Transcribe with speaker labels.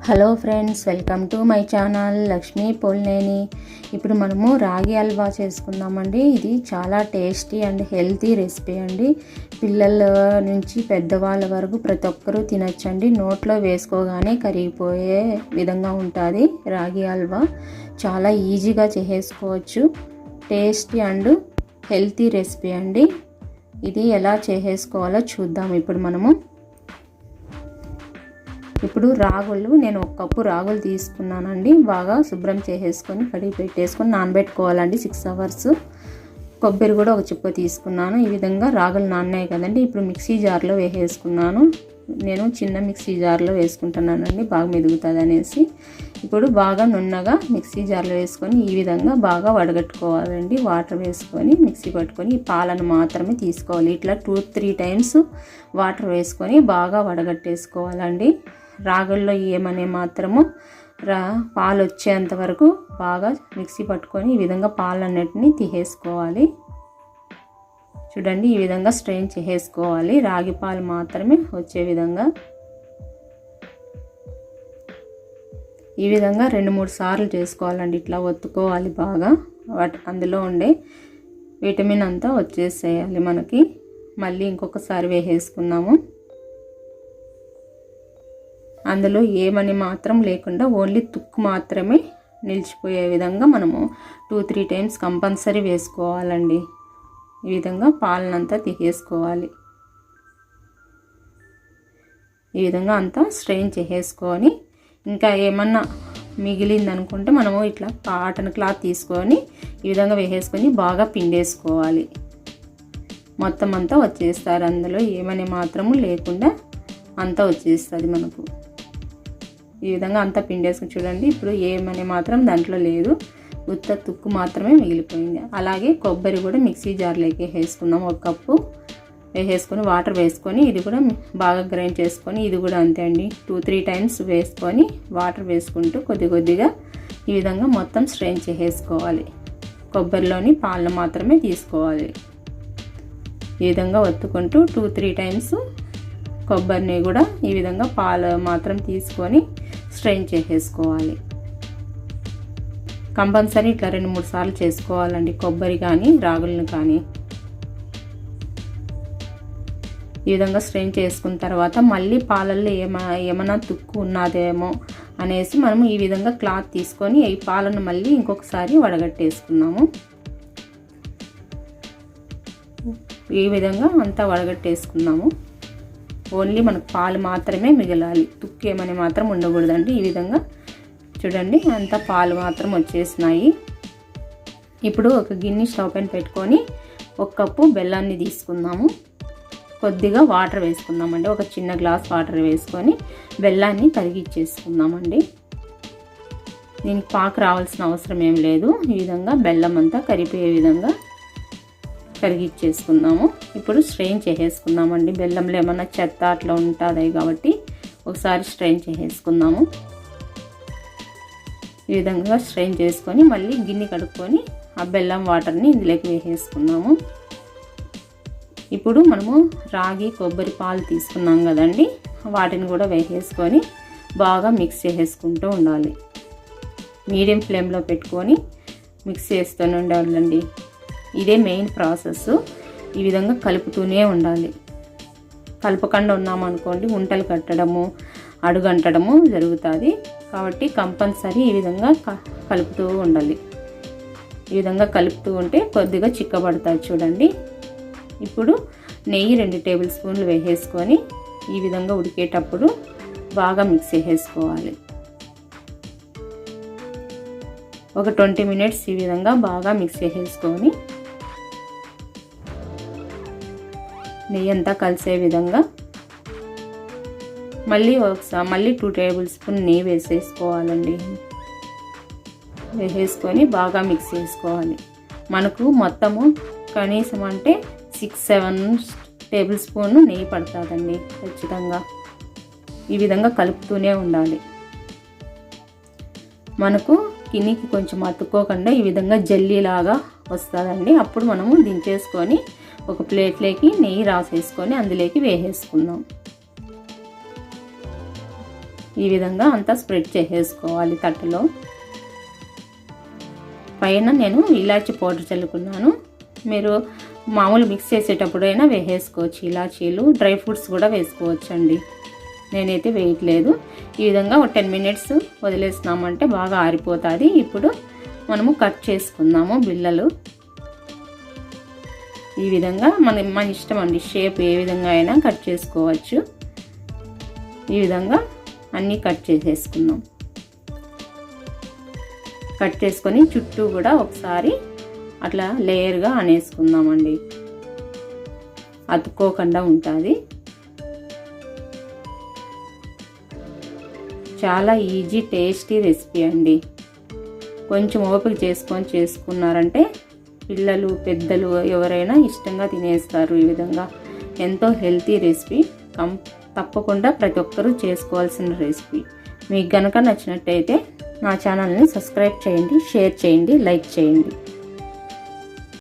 Speaker 1: Hello friends, welcome to my channel Lakshmi Polneni. ఇప్పుడు మనము రాగి హల్వా చేసుకుందామండి. ఇది చాలా టేస్టీ అండ్ హెల్తీ రెసిపీ అండి. పిల్లల నుంచి పెద్దవాళ్ళ వరకు ప్రతి ఒక్కరూ తినచ్చండి. నోట్లో వేసుకోగానే కరిగిపోయే విధంగా ఉంటుంది రాగి హల్వా. చాలా ఈజీగా చేసుకోవచ్చు. టేస్టీ అండ్ హెల్తీ రెసిపీ అండి. ఇది ఎలా చేసుకోవాలో చూద్దాం. ఇప్పుడు రాగులు నేను 1 కప్పు రాగులు తీసుకున్నానండి. బాగా శుభ్రం చేసేసుకొని కడిగి పెట్టేసుకొని నానబెట్టుకోవాలండి 6 అవర్స్. కొబ్బరి కూడా 1 చిప్ప తీసుకున్నాను. ఈ విధంగా రాగులు నానాయి కదండి. ఇప్పుడు మిక్సీ జార్లో వేసేసుకున్నాను. నేను చిన్న మిక్సీ జార్లో వేసుకుంటున్నానండి, బాగా మెదుగుతుంది అనేసి. ఇప్పుడు బాగా నున్నగా మిక్సీ జార్లో వేసుకొని ఈ విధంగా బాగా వడగట్టుకోవాలండి. వాటర్ వేసుకొని మిక్సీ పట్టుకొని ఈ పాలను మాత్రమే తీసుకోవాలి. ఇట్లా 2-3 టైమ్స్ వాటర్ వేసుకొని బాగా వడగట్టేసుకోవాలండి. రాగుల్లో ఏమనే మాత్రము పాలు వచ్చేంత వరకు బాగా మిక్సీ పట్టుకొని ఈ విధంగా పాలన్నిటిని తీసేసుకోవాలి. చూడండి, ఈ విధంగా స్ట్రెయిన్ చేసేసుకోవాలి. రాగి పాలు మాత్రమే వచ్చే విధంగా ఈ విధంగా 2-3 సార్లు చేసుకోవాలండి. ఇట్లా ఒత్తుకోవాలి బాగా. అందులో ఉండే విటమిన్ అంతా వచ్చేసేయాలి మనకి. మళ్ళీ ఇంకొకసారి వేసేసుకుందాము. అందులో ఏమని మాత్రం లేకుండా ఓన్లీ తుక్కు మాత్రమే నిలిచిపోయే విధంగా మనము 2-3 టైమ్స్ కంపల్సరీ వేసుకోవాలండి. ఈ విధంగా పాలనంతా తీసేసుకోవాలి. ఈ విధంగా అంతా స్ట్రెయిన్ చేసేసుకొని ఇంకా ఏమన్నా మిగిలిందనుకుంటే మనము ఇట్లా కాటన్ క్లాత్ తీసుకొని ఈ విధంగా వేసేసుకొని బాగా పిండేసుకోవాలి. మొత్తం అంతా వచ్చేస్తారు. అందులో ఏమని మాత్రము లేకుండా అంతా వచ్చేస్తుంది మనకు. ఈ విధంగా అంతా పిండేసుకుని చూడండి. ఇప్పుడు ఏమని మాత్రం దాంట్లో లేదు, ఉత్త తుక్కు మాత్రమే మిగిలిపోయింది. అలాగే కొబ్బరి కూడా మిక్సీ జార్లోకి వేసుకుందాం. 1 కప్పు వేసేసుకొని వాటర్ వేసుకొని ఇది కూడా బాగా గ్రైండ్ చేసుకొని ఇది కూడా అంతే అండి. 2-3 టైమ్స్ వేసుకొని వాటర్ వేసుకుంటూ కొద్దిగా ఈ విధంగా మొత్తం స్ట్రెయిన్ చేసేసుకోవాలి. కొబ్బరిలోని పాలను మాత్రమే తీసుకోవాలి. ఈ విధంగా ఒత్తుకుంటూ 2-3 టైమ్స్ కొబ్బరిని కూడా ఈ విధంగా పాలు మాత్రం తీసుకొని స్ట్రెయిన్ చేసేసుకోవాలి. కంపల్సరీ ఇట్లా 2-3 సార్లు చేసుకోవాలండి, కొబ్బరి కానీ రాగులను కానీ. ఈ విధంగా స్ట్రెయిన్ చేసుకున్న తర్వాత మళ్ళీ పాలల్లో ఏమైనా తుక్కు ఉన్నదేమో అనేసి మనము ఈ విధంగా క్లాత్ తీసుకొని ఈ పాలను మళ్ళీ ఇంకొకసారి వడగట్టేసుకున్నాము. ఈ విధంగా అంతా వడగట్టేసుకున్నాము. ఓన్లీ మనకు పాలు మాత్రమే మిగలాలి, తుక్కు ఏమని మాత్రం ఉండకూడదండి. ఈ విధంగా చూడండి, అంతా పాలు మాత్రం వచ్చేసినాయి. ఇప్పుడు ఒక గిన్నె స్టవ్ పైన పెట్టుకొని 1 కప్పు బెల్లాన్ని తీసుకుందాము. కొద్దిగా వాటర్ వేసుకుందామండి. ఒక చిన్న గ్లాస్ వాటర్ వేసుకొని బెల్లాన్ని కరిగిచ్చేసుకుందామండి. దీనికి పాకు రావాల్సిన అవసరం ఏం లేదు. ఈ విధంగా బెల్లం అంతా కరిగిపోయే విధంగా కరిగిచ్చేసుకుందాము. ఇప్పుడు స్ట్రెయిన్ చేసేసుకుందామండి. బెల్లంలో ఏమన్నా చెత్త అట్లా ఉంటుంది కాబట్టి ఒకసారి స్ట్రెయిన్ చేసేసుకుందాము. ఈ విధంగా స్ట్రెయిన్ చేసుకొని మళ్ళీ గిన్నె కడుక్కొని ఆ బెల్లం వాటర్ని ఇందులోకి వేసేసుకుందాము. ఇప్పుడు మనము రాగి కొబ్బరి పాలు తీసుకున్నాం కదండి, వాటిని కూడా వేసేసుకొని బాగా మిక్స్ చేసేసుకుంటూ ఉండాలి. మీడియం ఫ్లేమ్లో పెట్టుకొని మిక్స్ చేస్తూనే ఉండాలండి. ఇదే మెయిన్ ప్రాసెస్. ఈ విధంగా కలుపుతూనే ఉండాలి. కలపకుండా ఉన్నామనుకోండి ఉంటలు కట్టడము, అడుగంటడము జరుగుతుంది. కాబట్టి కంపల్సరీ ఈ విధంగా కలుపుతూ ఉండాలి. ఈ విధంగా కలుపుతూ ఉంటే కొద్దిగా చిక్కబడతాయి చూడండి. ఇప్పుడు నెయ్యి 2 టేబుల్ స్పూన్లు వేసేసుకొని ఈ విధంగా ఉడికేటప్పుడు బాగా మిక్స్ చేసేసుకోవాలి. ఒక 20 మినిట్స్ ఈ విధంగా బాగా మిక్స్ చేసేసుకొని నెయ్యి అంతా కలిసే విధంగా మళ్ళీ 2 టేబుల్ స్పూన్ నెయ్యి వేసేసుకోవాలండి. వేసేసుకొని బాగా మిక్స్ చేసుకోవాలి. మనకు మొత్తము కనీసం అంటే 6-7 టేబుల్ స్పూన్ నెయ్యి పడుతుందండి ఖచ్చితంగా. ఈ విధంగా కలుపుతూనే ఉండాలి. మనకు కినికి కొంచెం అతుక్కోకుండా ఈ విధంగా జల్లీలాగా వస్తుందండి. అప్పుడు మనము దించేసుకొని ఒక ప్లేట్లోకి నెయ్యి రాసేసుకొని అందులోకి వేసేసుకుందాం. ఈ విధంగా అంతా స్ప్రెడ్ చేసేసుకోవాలి తట్టలో. పైన నేను ఇలాచీ పౌడర్ చల్లుకున్నాను. మీరు మామూలు మిక్స్ చేసేటప్పుడైనా వేసేసుకోవచ్చు. ఇలాచీలు, డ్రై ఫ్రూట్స్ కూడా వేసుకోవచ్చు అండి. నేనైతే వేయట్లేదు. ఈ విధంగా ఒక 10 మినిట్స్ వదిలేసినామంటే బాగా ఆరిపోతుంది. ఇప్పుడు మనము కట్ చేసుకుందాము బిళ్ళలు. ఈ విధంగా మన ఇష్టం అండి, షేప్ ఏ విధంగా అయినా కట్ చేసుకోవచ్చు. ఈ విధంగా అన్నీ కట్ చేసేసుకుందాం. కట్ చేసుకొని చుట్టూ కూడా ఒకసారి అట్లా లేయర్గా అనేసుకుందామండి, అతుక్కోకుండా ఉంటుంది. చాలా ఈజీ టేస్టీ రెసిపీ అండి. కొంచెం ఓపిక చేసుకున్నారంటే పిల్లలు పెద్దలు ఎవరైనా ఇష్టంగా తినేస్తారు. ఈ విధంగా ఎంతో హెల్తీ రెసిపీ. తప్పకుండా ప్రతి ఒక్కరూ చేసుకోవాల్సిన రెసిపీ. మీకు గనక నచ్చినట్టయితే నా ఛానల్ని సబ్స్క్రైబ్ చేయండి, షేర్ చేయండి, లైక్ చేయండి.